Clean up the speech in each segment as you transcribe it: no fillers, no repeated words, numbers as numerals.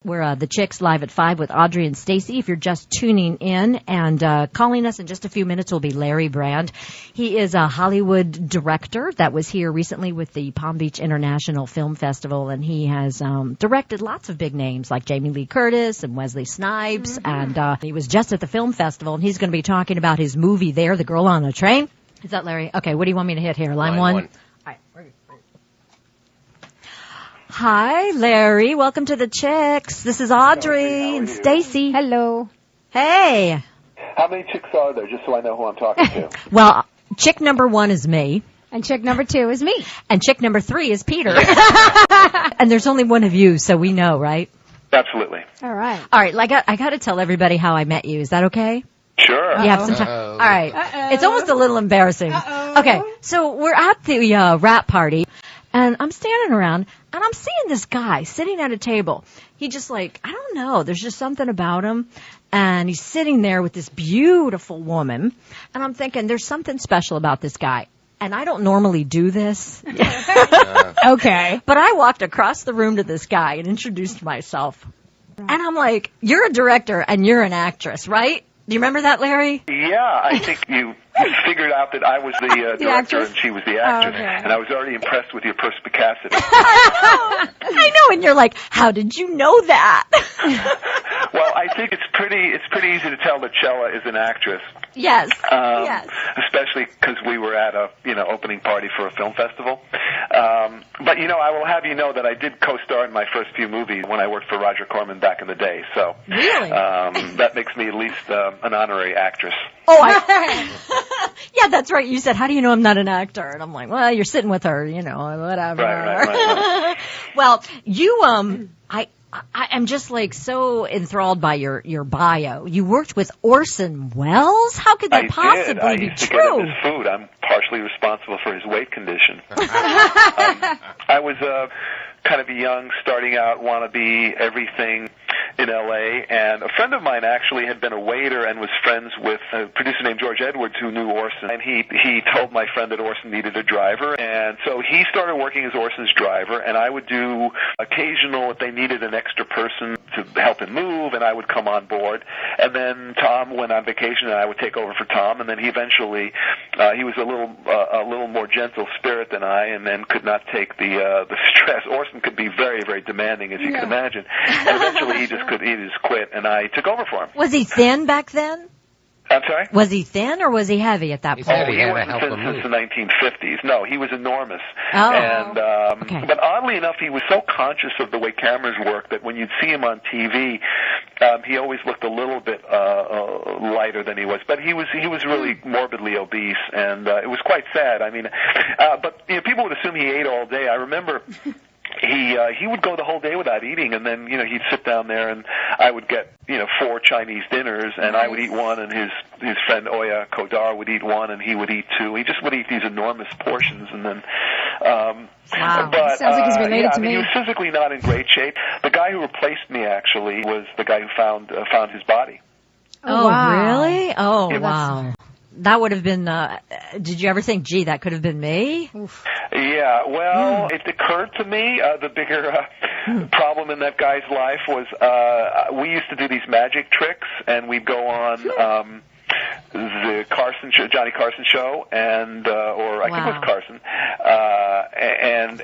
We're the Chicks live at 5 with Audrey and Stacey. If you're just tuning in and calling us in just a few minutes will be Larry Brand. He is a Hollywood director that was here recently with the Palm Beach International Film Festival, and he has directed lots of big names like Jamie Lee Curtis and Wesley Snipes, and he was just at the film festival, and he's going to be talking about his movie there, The Girl on the Train. Is that Larry? Okay, what do you want me to hit here? Line one? All right. Hi, Larry. Welcome to the Chicks. This is Audrey and Stacey. Hello. Hey. How many chicks are there, just so I know who I'm talking to? Well, chick number 1 is me. And chick number 2 is me. And chick number 3 is Peter. And there's only one of you, so we know, right? Absolutely. All right. All right, I got to tell everybody how I met you. Is that okay? Sure. You have some time? All right. It's almost a little embarrassing. Okay, so we're at the rap party, and I'm standing around, and I'm seeing this guy sitting at a table. He just I don't know, there's just something about him. And he's sitting there with this beautiful woman. And I'm thinking, there's something special about this guy. And I don't normally do this. Okay. But I walked across the room to this guy and introduced myself. And I'm like, you're a director and you're an actress, right? Do you remember that, Larry? Yeah, I think you figured out that I was the director actress? and she was the actress, Okay. and I was already impressed with your perspicacity. I know, and you're like, how did you know that? Well, I think it's pretty easy to tell that Chella is an actress. Yes. Yes. Especially because we were at a opening party for a film festival. But I will have you know that I did co-star in my first few movies when I worked for Roger Corman back in the day. So really, that makes me at least an honorary actress. Oh, yeah, that's right. You said, how do you know I'm not an actor? And I'm like, well, you're sitting with her, whatever. Right. Well, you, I'm just so enthralled by your bio. You worked with Orson Welles? How could that possibly be I used to true? get him his food. I'm partially responsible for his weight condition. I was kind of a young, starting out, wannabe everything in L.A., and a friend of mine actually had been a waiter and was friends with a producer named George Edwards who knew Orson, and he told my friend that Orson needed a driver, and so he started working as Orson's driver, and I would do occasional, if they needed an extra person to help him move, and I would come on board, and then Tom went on vacation and I would take over for Tom, and then he eventually, he was a little more gentle spirit than I, and then could not take the stress. Orson could be very, very demanding, as you can imagine, and eventually he just quit, and I took over for him. Was he thin back then? I'm sorry? Was he thin or was he heavy at that point? He wasn't thin since the 1950s. No, he was enormous. Oh. And, okay. But oddly enough, he was so conscious of the way cameras work that when you'd see him on TV, he always looked a little bit lighter than he was. But he was really morbidly obese, and it was quite sad. I mean, but people would assume he ate all day. I remember he would go the whole day without eating, and then he'd sit down there, and I would get 4 Chinese dinners, and I would eat one, and his friend Oya Kodar would eat one, and he would eat 2. He just would eat these enormous portions, and then. Wow. But, sounds like he's related to me. He was physically not in great shape. The guy who replaced me actually was the guy who found his body. Oh, wow. Really? Oh, Yeah, wow. That would have been, did you ever think, gee, that could have been me? Oof. Yeah, well, it occurred to me the bigger problem in that guy's life was we used to do these magic tricks, and we'd go on the Johnny Carson show, and or I think it was Carson,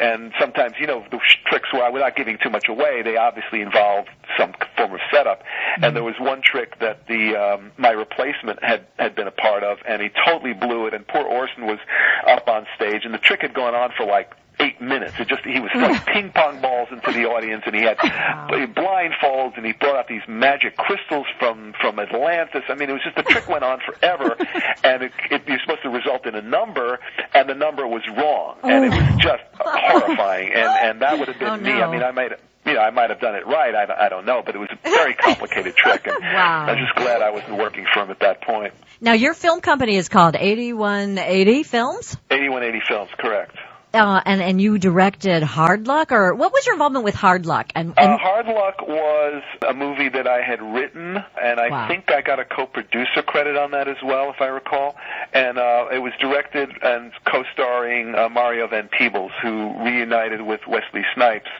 and sometimes the tricks were, without giving too much away, they obviously involved some form of setup. And there was one trick that my replacement had been a part of, and he totally blew it. And poor Orson was up on stage, and the trick had gone on for 8 minutes. He was throwing ping pong balls into the audience, and he had blindfolds, and he brought out these magic crystals from Atlantis. I mean, it was just, the trick went on forever, and it was supposed to result in a number, and the number was wrong, and it was just horrifying. And that would have been me. I mean, I might have done it right. I don't know, but it was a very complicated trick, and wow. I'm just glad I wasn't working for him at that point. Now, your film company is called 8180 Films? 8180 Films, correct. And you directed Hard Luck, or what was your involvement with Hard Luck? And Hard Luck was a movie that I had written, and I think I got a co-producer credit on that as well, if I recall. And it was directed and co-starring Mario Van Peebles, who reunited with Wesley Snipes,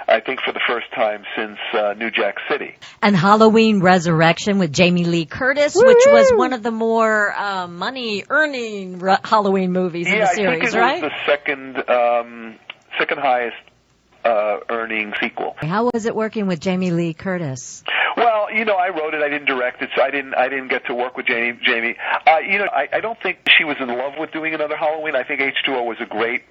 I think for the first time since New Jack City. And Halloween Resurrection with Jamie Lee Curtis, Woo! which was one of the more money-earning Halloween movies in the series, right? I think it was the second highest earning sequel. How was it working with Jamie Lee Curtis? Well, I wrote it. I didn't direct it, so I didn't get to work with Jamie. I don't think she was in love with doing another Halloween. I think H2O was a great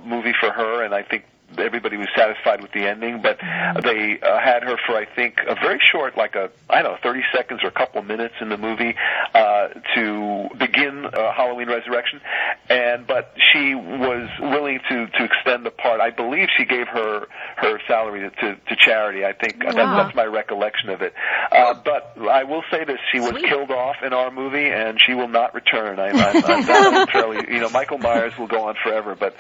movie for her, and I think everybody was satisfied with the ending, but they had her for, I think, a very short, 30 seconds or a couple of minutes in the movie to begin Halloween Resurrection, but she was willing to extend the part. I believe she gave her salary to charity. I think that's my recollection of it. But I will say this, she was killed off in our movie, and she will not return. I'm not fairly, Michael Myers will go on forever, but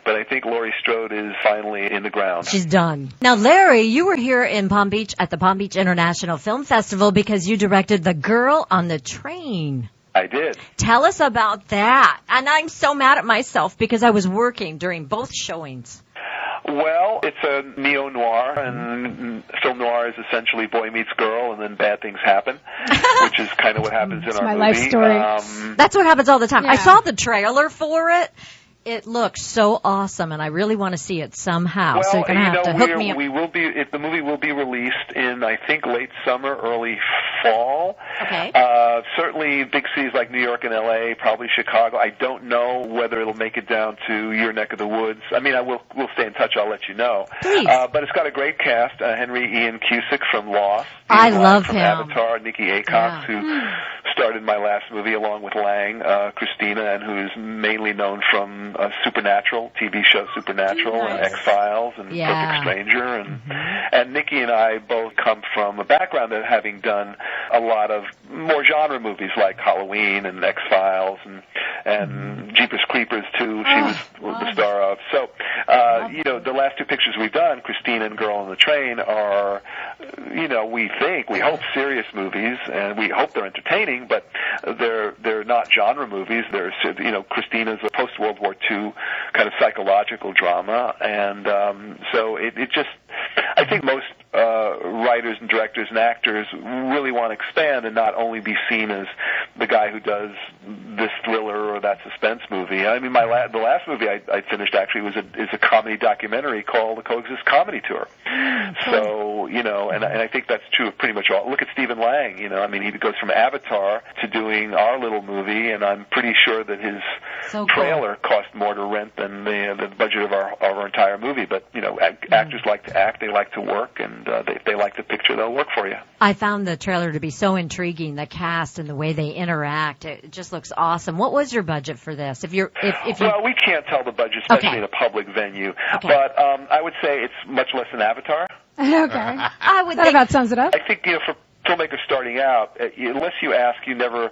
I think Laurie Strode is finally in the ground. She's done. Now, Larry, you were here in Palm Beach at the Palm Beach International Film Festival because you directed The Girl on the Train. I did. Tell us about that. And I'm so mad at myself because I was working during both showings. Well, it's a neo-noir, and film noir is essentially boy meets girl, and then bad things happen, which is kind of what happens in our movie. It's my life story. That's what happens all the time. Yeah. I saw the trailer for it. It looks so awesome, and I really want to see it somehow. Well, so you're going to have to hook me up. The movie will be released in, I think, late summer, early fall. Okay. Certainly big cities like New York and L.A., probably Chicago. I don't know whether it'll make it down to your neck of the woods. I mean, we'll stay in touch. I'll let you know. Please. But it's got a great cast. Henry Ian Cusick from Lost. I love from him. Avatar. Nikki Aycox, who starred in my last movie along with Lang. Christina, and who is mainly known from Supernatural, TV show Supernatural, and X-Files, and Perfect Stranger. And Nikki and I both come from a background of having done a lot of more genre movies like Halloween and X-Files and Jeepers Creepers, too, she was the star of. So, the last two pictures we've done, Christina and Girl on the Train, are, we hope serious movies, and we hope they're entertaining, but they're not genre movies. They're, Christina's a post-World War II kind of psychological drama, and so it just, I think most writers and directors and actors really want to expand and not only be seen as the guy who does this thriller or that suspense movie. I mean, the last movie I finished actually is a comedy documentary called The Coexist Comedy Tour. So, and I think that's true of pretty much all. Look at Stephen Lang, he goes from Avatar to doing our little movie, and I'm pretty sure that his trailer cost more to rent than the budget of our entire movie. But, actors like to act, they like to work, and if they like the picture, they'll work for you. I found the trailer to be so intriguing, the cast and the way they interact. It just looks awesome. What was your budget for this? Well, we can't tell the budget, especially in a public venue. Okay. But I would say it's much less than Avatar. Okay. That about sums it up. I think, for filmmakers starting out, unless you ask, you never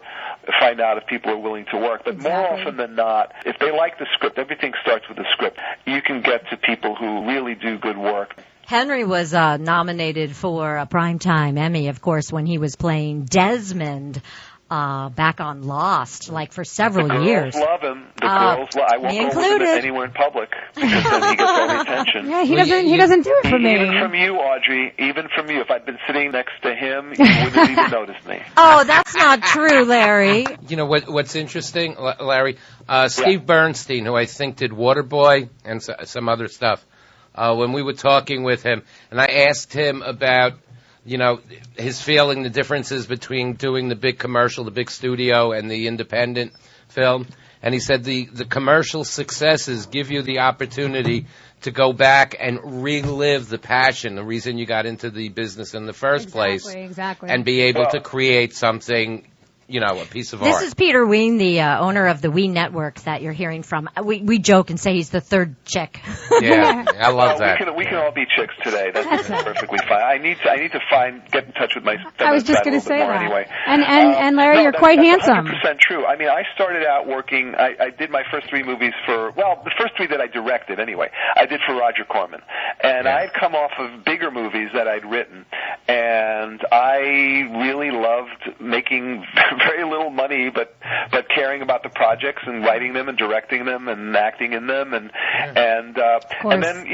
find out if people are willing to work. But more often than not, if they like the script, everything starts with the script. You can get to people who really do good work. Henry was nominated for a Primetime Emmy, of course, when he was playing Desmond back on Lost, for several years. The girls love him. I won't go with him anywhere in public because then he gets all the attention. Yeah, he doesn't do it for me. Even from you, Audrey. Even from you. If I'd been sitting next to him, you wouldn't even noticed me. Oh, that's not true, Larry. You know what's interesting, Larry? Steve Bernstein, who I think did Waterboy and some other stuff. When we were talking with him, and I asked him about, his feeling, the differences between doing the big commercial, the big studio, and the independent film. And he said the commercial successes give you the opportunity to go back and relive the passion, the reason you got into the business in the first place. Exactly. And be able to create something, a piece of art. This is Peter Ween, the owner of the Ween Network that you're hearing from. We joke and say he's the third chick. Yeah, I love that. We can all be chicks today. That's perfectly fine. I need to get in touch with my. I was just going to say that. Anyway. And Larry, you're quite handsome. 100% true. I mean, I started out working. I did my first three movies the first three that I directed anyway. I did for Roger Corman, and I'd come off of bigger movies that I'd written, and I really loved making very little money, but caring about the projects and writing them and directing them and acting in them, and then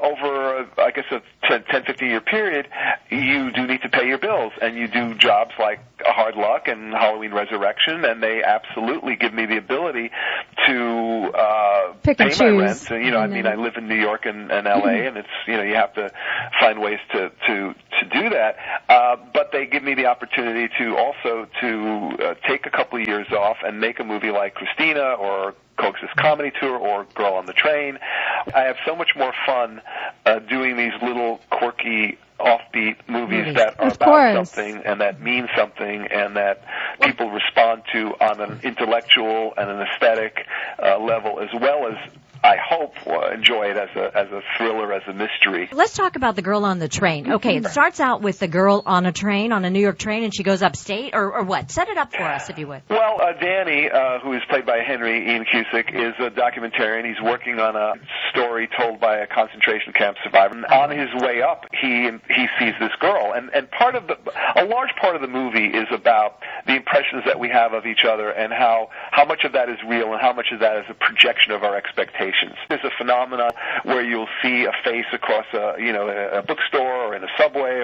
over I guess a 10-15 year period, you do need to pay your bills, and you do jobs like Hard Luck and Halloween Resurrection, and they absolutely give me the ability to pay my rent. I live in New York and LA, and it's you have to find ways to do that. But they give me the opportunity to also take a couple of years off and make a movie like Christina or Coax's Comedy Tour or Girl on the Train. I have so much more fun doing these little quirky offbeat movies that are about something and that mean something and that people respond to on an intellectual and an aesthetic level, as well as I hope enjoy it as a thriller, as a mystery. Let's talk about The Girl on the Train. Okay, it starts out with the girl on a train, on a New York train, and she goes upstate, or what? Set it up for us, if you would. Well, Danny, who is played by Ian Cusick, is a documentarian. He's working on a story told by a concentration camp survivor. And on his way up, he sees this girl, and a large part of the movie is about the impressions that we have of each other and how much of that is real and how much of that is a projection of our expectations. There's a phenomenon where you'll see a face across a bookstore or in a subway,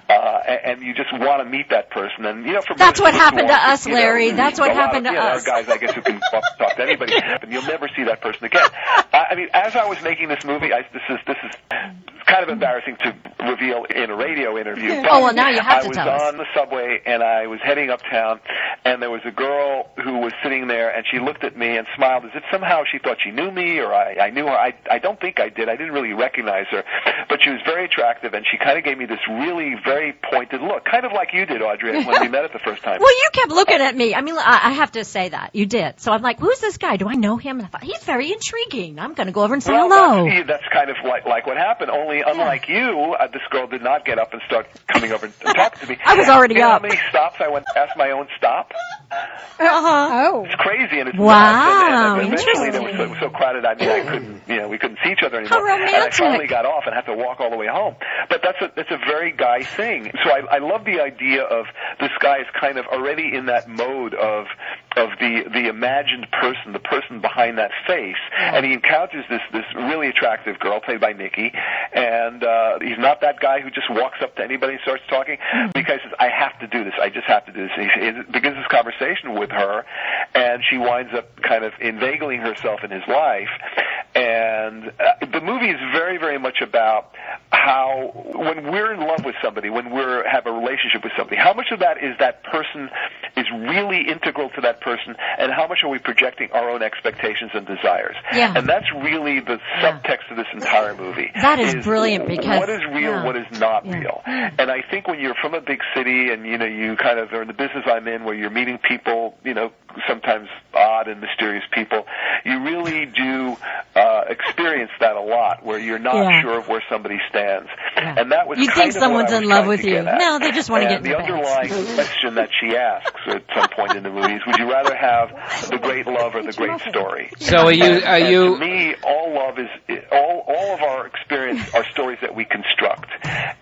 and you just want to meet that person. And that's what happened to us, Larry. That's what happened to us. Guys, I guess, who can talk to anybody, and you'll never see that person again. As I was making this movie, this is kind of embarrassing to reveal in a radio interview. But now you have to tell us. I was on the subway and I was heading uptown, and there was a girl who was sitting there, and she looked at me and smiled as if somehow she thought she knew me or I knew her. I don't think I did. I didn't really recognize her, but she was very attractive, and she kind of gave me this really very pointed look, kind of like you did, Audrey, when we met it the first time. Well, you kept looking at me. I have to say that. You did. So I'm like, who's this guy? Do I know him? And I thought, he's very intriguing. I'm going to go over and say hello. That's kind of like what happened, only unlike you, this girl did not get up and start coming over and talking to me. I was already up. How many stops I went past my own stop? Oh. It's crazy, and it's wow, nuts. And eventually they were so crowded, we couldn't see each other anymore. How romantic. And I finally got off and had to walk all the way home. But that's a very guy thing. So I love the idea of this guy is kind of already in that mode of the imagined person, the person behind that face, and he encounters this really attractive girl played by Nikki, and he's not that guy who just walks up to anybody and starts talking, because I have to do this. I just have to do this. He begins this conversation with her, and she winds up kind of inveigling herself in his life. And the movie is very, very much about how, when we're in love with somebody, when we have a relationship with somebody, how much of that is that person is really integral to that person, and how much are we projecting our own expectations and desires? Yeah. And that's really the subtext of this entire movie. That is brilliant, because what is real, what is not real. And I think when you're from a big city and you kind of are in the business I'm in, where you're meeting people, sometimes odd and mysterious people, you really do experience that a lot, where you're not sure of where somebody stands. And that was you think someone's in love with you? No, they just want to get in the underlying question that she asks at some point in the movie is, would you rather have the great love or the great story? So are you? To me, all love is all of our experience are stories that we construct,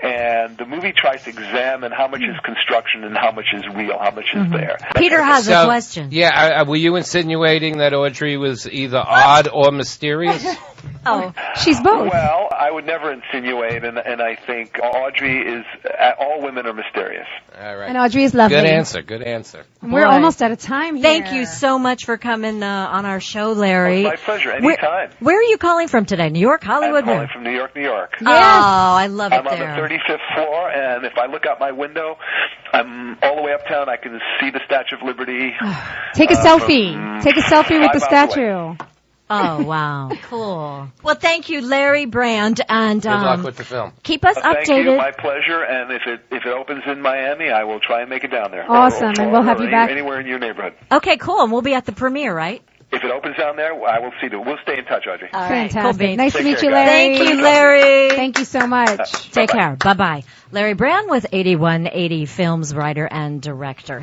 and the movie tries to examine how much is construction and how much is real, how much is there. Peter has a question. Yeah, were you insinuating that Audrey was either odd or mysterious? Oh, she's both. Well, I would never insinuate, and I think Audrey is. All women are mysterious. All right. And Audrey is lovely. Good answer. We're almost out of time here. Thank you so much for coming on our show, Larry. My pleasure. Anytime. Where are you calling from today? New York, Hollywood? I'm calling from New York, New York. Yes. Oh, I love it I'm there. on the 35th floor, and if I look out my window, I'm all the way uptown. I can see the Statue of Liberty. Take a selfie. Take a selfie with the statue. Oh, wow. Cool. Well, thank you, Larry Brand, and good luck with the film. Keep us updated. Thank you. My pleasure. And if it opens in Miami, I will try and make it down there. Awesome. And we'll have you back anywhere in your neighborhood. Okay, cool. And we'll be at the premiere, right? If it opens down there, I will see that. We'll stay in touch, Audrey. All right. Fantastic. Cool. Nice to meet you, Larry. Thank you, Larry. Thank you so much. Take care. Bye-bye. Larry Brand with 8180 Films writer and director.